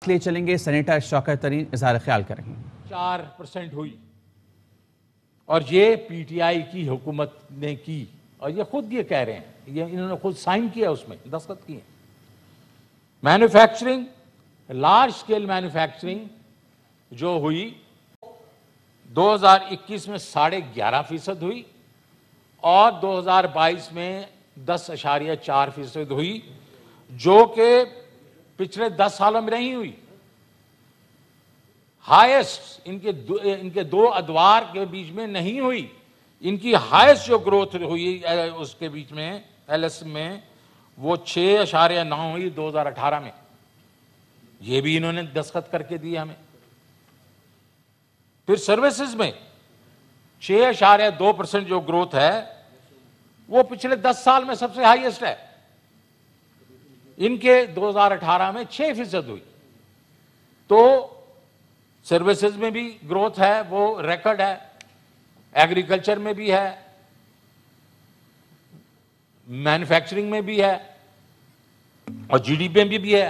کے لیے چلیں گے. سینیٹر شوکت ترین اظہار خیال کریں گے. 4% ہوئی اور یہ پی ٹی آئی کی حکومت نے کی اور یہ خود یہ کہہ رہے ہیں, یہ انہوں نے خود سائن کیا, اس میں دستخط کیے. مینوفیکچرنگ, لارج سکیل مینوفیکچرنگ جو ہوئی 2021 میں 11.5% ہوئی اور 2022 میں 10.4% ہوئی, جو کہ پچھلے 10 سالوں میں نہیں ہوئی. ہائیسٹ ان کے دو ادوار کے بیچ میں نہیں ہوئی. ان کی ہائیسٹ جو گروتھ ہوئی اس کے بیچ میں ایل ایس میں وہ 6.9 ہوئی 2018 میں. یہ بھی انہوں نے دستخط کر کے دی ہمیں. پھر سروسز میں 6.2% جو گروتھ ہے وہ پچھلے 10 سال میں سب سے ہائیسٹ ہے. ان کے 2018 میں 6% ہوئی. تو سروسز میں بھی گروتھ ہے, وہ ریکارڈ ہے. ایگریکلچر میں بھی ہے, مینوفیکچرنگ میں بھی ہے اور جی ڈی پی میں بھی ہے.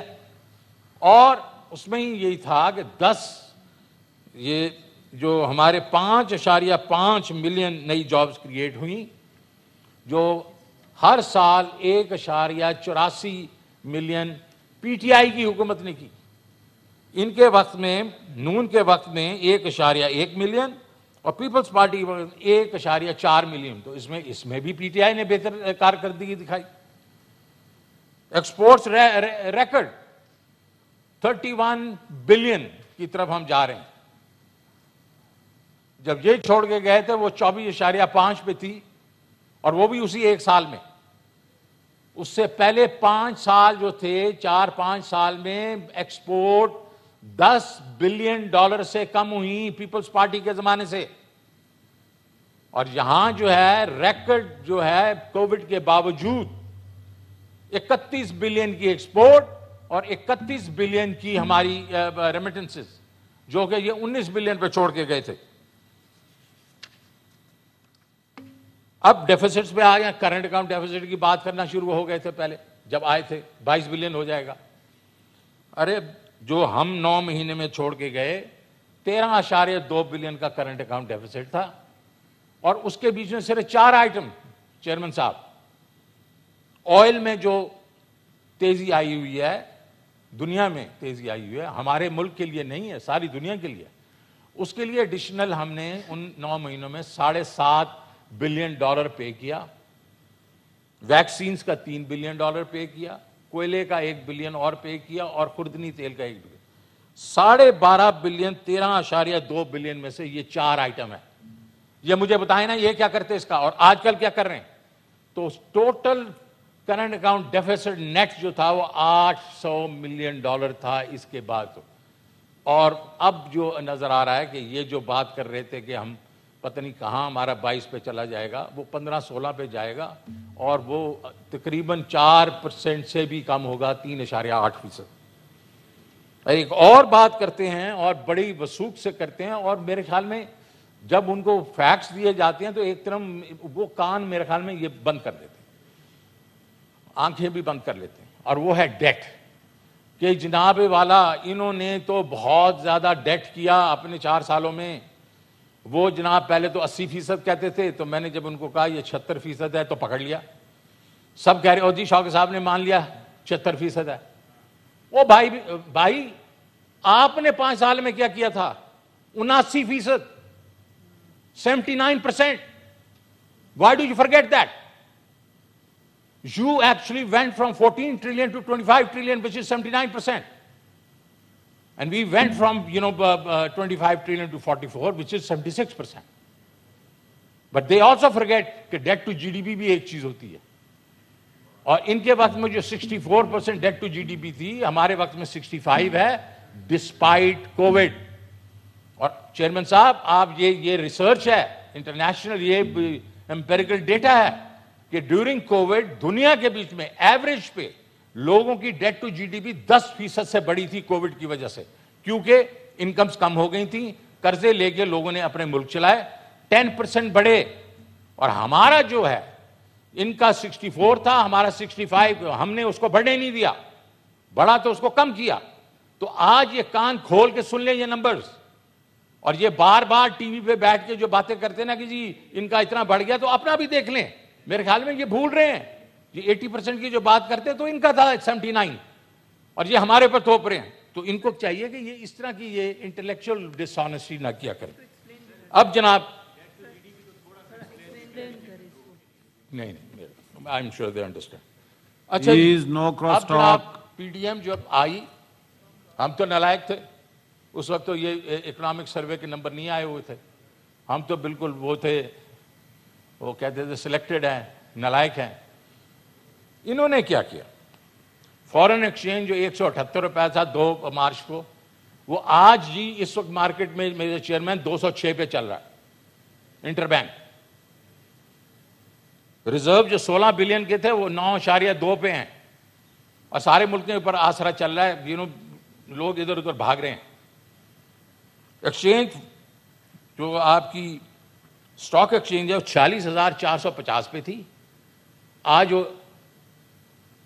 اور اس میں ہی یہی تھا کہ یہ جو ہمارے 5.5 ملین نئی جابز کریٹ ہوئیں, جو ہر سال 1.84 ملین پی ٹی آئی کی حکومت نے کی. ان کے وقت میں, نون کے وقت میں 1.1 ملین اور پیپلز پارٹی 1.4 ملین. تو اس میں بھی پی ٹی آئی نے بہتر کارکردگی دکھائی. ایکسپورٹس ریکارڈ 31 بلین کی طرف ہم جا رہے ہیں. جب یہ چھوڑ کے گئے تھے وہ 24.5 پہ تھی اور وہ بھی اسی ایک سال میں. اس سے پہلے 5 سال جو تھے, 4-5 سال میں ایکسپورٹ $10 بلین سے کم ہوئی پیپلز پارٹی کے زمانے سے. اور یہاں جو ہے ریکارڈ جو ہے کووڈ کے باوجود 31 بلین کی ایکسپورٹ اور 31 بلین کی ہماری ریمیٹنسز, جو کہ یہ 19 بلین پہ چھوڑ کے گئے تھے. اب ڈیفیسٹس پہ آ گئے. کرنٹ اکاؤنٹ ڈیفیسٹ کی بات کرنا شروع ہو گئے تھے پہلے جب آئے تھے 22 بلین ہو جائے گا. ارے جو ہم 9 مہینے میں چھوڑ کے گئے 13.2 بلین کا کرنٹ اکاؤنٹ ڈیفیسٹ تھا. اور اس کے بیچ میں صرف 4 آئٹم چیئرمین صاحب. آئل میں جو تیزی آئی ہوئی ہے, دنیا میں تیزی آئی ہوئی ہے, ہمارے ملک کے لیے نہیں ہے, ساری دنیا کے لیے. اس کے لیے ایڈیشنل ہم نے ان 9 مہینوں میں $7.5 بلین پے کیا. ویکسینز کا $3 بلین پے کیا, کوئلے کا 1 بلین اور پے کیا اور خوردنی تیل کا 1 بلین. 12.5 بلین 13.2 بلین میں سے یہ 4 آئٹم ہے. یہ مجھے بتائیں نا یہ کیا کرتے اس کا, اور آج کل کیا کر رہے ہیں. تو total current account deficit net جو تھا وہ $800 ملین تھا اس کے بعد. اور اب جو نظر آ رہا ہے کہ یہ جو بات کر رہے تھے کہ ہم پتہ نہیں کہاں ہمارا 22 پہ چلا جائے گا, وہ 15-16 پہ جائے گا اور وہ تقریباً 4% سے بھی کم ہوگا, 3.8%. ایک اور بات کرتے ہیں اور بڑی وثوق سے کرتے ہیں, اور میرے خیال میں جب ان کو فیکٹس دیے جاتے ہیں تو ایک طرف وہ کان میرے خیال میں یہ بند کر دیتے ہیں, آنکھیں بھی بند کر لیتے ہیں. اور وہ ہے ڈیٹ, کہ جناب والا انہوں نے تو بہت زیادہ ڈیٹ کیا اپنے 4 سالوں میں. وہ جناب پہلے تو 80% کہتے تھے, تو میں نے جب ان کو کہا یہ 76% ہے تو پکڑ لیا. سب کہہ رہے جی شوکت صاحب نے مان لیا 76% ہے. وہ بھائی آپ نے 5 سال میں کیا کیا تھا؟ 79%, 79%. Why do you forget that? You actually went from 14 trillion to 25 trillion, which is 79%. And we went from 25 trillion to 44, which is 76%. But they also forget کہ debt to GDP بھی ایک چیز ہوتی ہے. اور ان کے وقت میں جو 64% debt to GDP تھی, ہمارے وقت میں 65 ہے ڈسپائٹ کووڈ. اور چیئرمین صاحب آپ یہ ریسرچ ہے انٹرنیشنل, یہ امپیریکل ڈیٹا ہے کہ ڈیورنگ کووڈ دنیا کے بیچ میں ایوریج پہ لوگوں کی debt to G D P 10% سے بڑی تھی کووڈ کی وجہ سے, کیونکہ انکمز کم ہو گئی تھیں, قرضے لے کے لوگوں نے اپنے ملک چلائے. 10% بڑھے. اور ہمارا جو ہے ان کا 64 تھا, ہمارا 65, ہم نے اس کو بڑھنے نہیں دیا, بڑھا تو اس کو کم کیا. تو آج یہ کان کھول کے سن لیں یہ نمبرز، اور یہ بار بار ٹی وی پہ بیٹھ کے جو باتیں کرتے نا کہ جی ان کا اتنا بڑھ گیا، تو اپنا بھی دیکھ لیں. میرے خیال میں یہ بھول رہے ہیں. یہ 80% کی جو بات کرتے تو ان کا تھا 79، اور یہ ہمارے پر تھوپ رہے ہیں. تو ان کو چاہیے کہ یہ اس طرح کی یہ انٹلیکچوئل ڈس آنیسٹی نہ کیا کریں. اب جناب نہیں I am sure they understand. اچھا اب جناب پی ڈی ایم جب آئی، ہم تو نالائق تھے اس وقت، تو یہ اکنامک سروے کے نمبر نہیں آئے ہوئے تھے. ہم تو بالکل وہ تھے، وہ کہتے تھے سلیکٹڈ ہیں، نالائق ہیں. انہوں نے کیا کیا؟ فورن ایکسچینج جو 178 روپے تھا 2 مارچ کو، وہ آج جی اس وقت مارکیٹ میں میرے چیئرمین 206 پہ چل رہا ہے انٹر بینک. ریزرو جو 16 بلین کے تھے وہ 9.2 پہ ہیں، اور سارے ملک کے اوپر آسرا چل رہا ہے. لوگ ادھر ادھر بھاگ رہے ہیں. ایکسچینج جو آپ کی سٹاک ایکسچینج ہے وہ 46,450 پہ تھی، آج وہ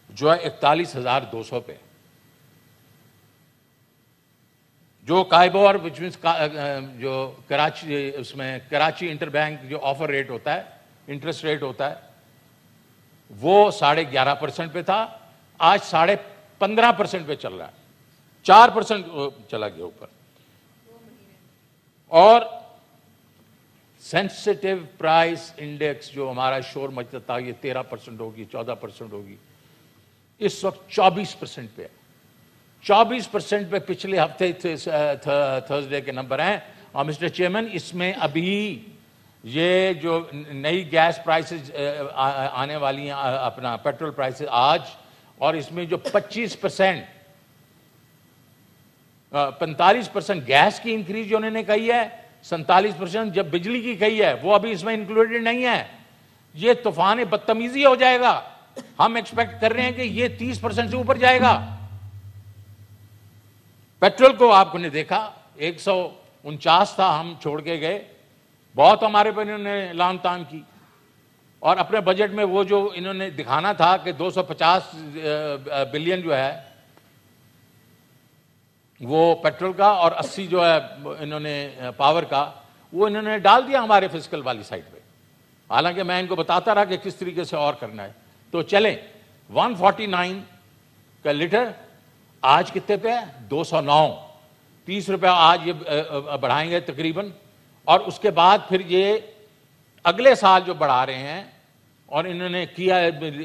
جو ہے 41,200 پہ. جو کائبور جو کراچی، اس میں کراچی انٹر بینک جو آفر ریٹ ہوتا ہے، انٹرسٹ ریٹ ہوتا ہے، وہ 11.5% پہ تھا، آج 15.5% پہ چل رہا ہے. 4% چلا گیا اوپر. اور سینسٹیو پرائس انڈیکس جو ہمارا شور مچتا تھا یہ 13% ہوگی، 14% ہوگی، اس وقت 24% پہ ہے. 24% پہ پچھلے ہفتے تھرسڈے کے نمبر ہیں. اور مسٹر چیئرمین اس میں ابھی یہ جو نئی گیس پرائسز آنے والی ہیں، اپنا پیٹرول پرائسز آج، اور اس میں جو 45% گیس کی انکریز جو انہوں نے کہی ہے، 47% جب بجلی کی کہی ہے، وہ ابھی اس میں انکلوڈڈ نہیں ہے. یہ طوفان بدتمیزی ہو جائے گا. ہم ایکسپیکٹ کر رہے ہیں کہ یہ 30% سے اوپر جائے گا. پیٹرول کو آپ نے دیکھا 149 تھا، ہم چھوڑ کے گئے. بہت ہمارے پر انہوں نے لان تان کی، اور اپنے بجٹ میں وہ جو انہوں نے دکھانا تھا کہ 250 بلین جو ہے وہ پیٹرول کا، اور 80 جو ہے انہوں نے پاور کا، وہ انہوں نے ڈال دیا ہمارے فسکل والی سائڈ پہ. حالانکہ میں ان کو بتاتا رہا کہ کس طریقے سے اور کرنا ہے. تو چلیں 149 کا لیٹر آج کتنے پہ ہے؟ 209. 30 روپے آج یہ بڑھائیں گے تقریباً. اور اس کے بعد پھر یہ اگلے سال جو بڑھا رہے ہیں، اور انہوں نے کیا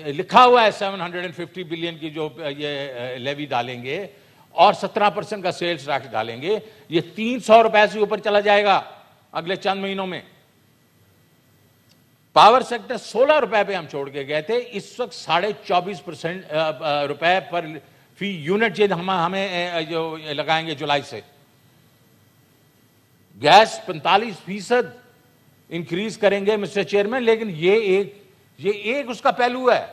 لکھا ہوا ہے 750 بلین کی جو یہ لیوی ڈالیں گے، اور 17% کا سیلز ٹیکس ڈالیں گے. یہ 300 روپے سے اوپر چلا جائے گا اگلے چند مہینوں میں. پاور سیکٹر 16 روپے پہ ہم چھوڑ کے گئے تھے، اس وقت 24.5 روپے پر فی یونٹ ہمیں جو لگائیں گے جولائی سے. گیس 45% انکریز کریں گے مسٹر چیئرمین. لیکن یہ ایک اس کا پہلو ہے.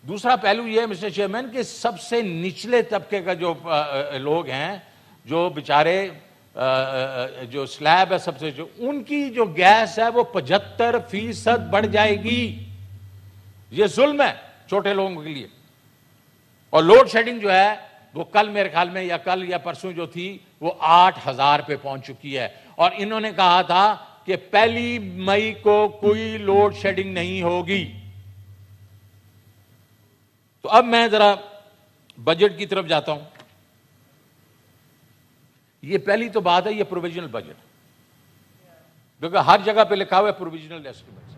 دوسرا پہلو یہ ہے مسٹر چیئرمین کہ سب سے نچلے طبقے کا جو لوگ ہیں، جو بیچارے جو سلیب ہے، سب سے جو ان کی جو گیس ہے وہ 75% بڑھ جائے گی. یہ ظلم ہے چھوٹے لوگوں کے لیے. اور لوڈ شیڈنگ جو ہے وہ کل میرے خیال میں یا کل یا پرسوں جو تھی وہ 8,000 پہ پہنچ چکی ہے. اور انہوں نے کہا تھا کہ 1 مئی کو کوئی لوڈ شیڈنگ نہیں ہوگی. تو اب میں ذرا بجٹ کی طرف جاتا ہوں. یہ پہلی تو بات ہے، یہ پروویژنل بجٹ، کیونکہ ہر جگہ پہ لکھا ہوا ہے پروویژنل ایسٹیمیٹس.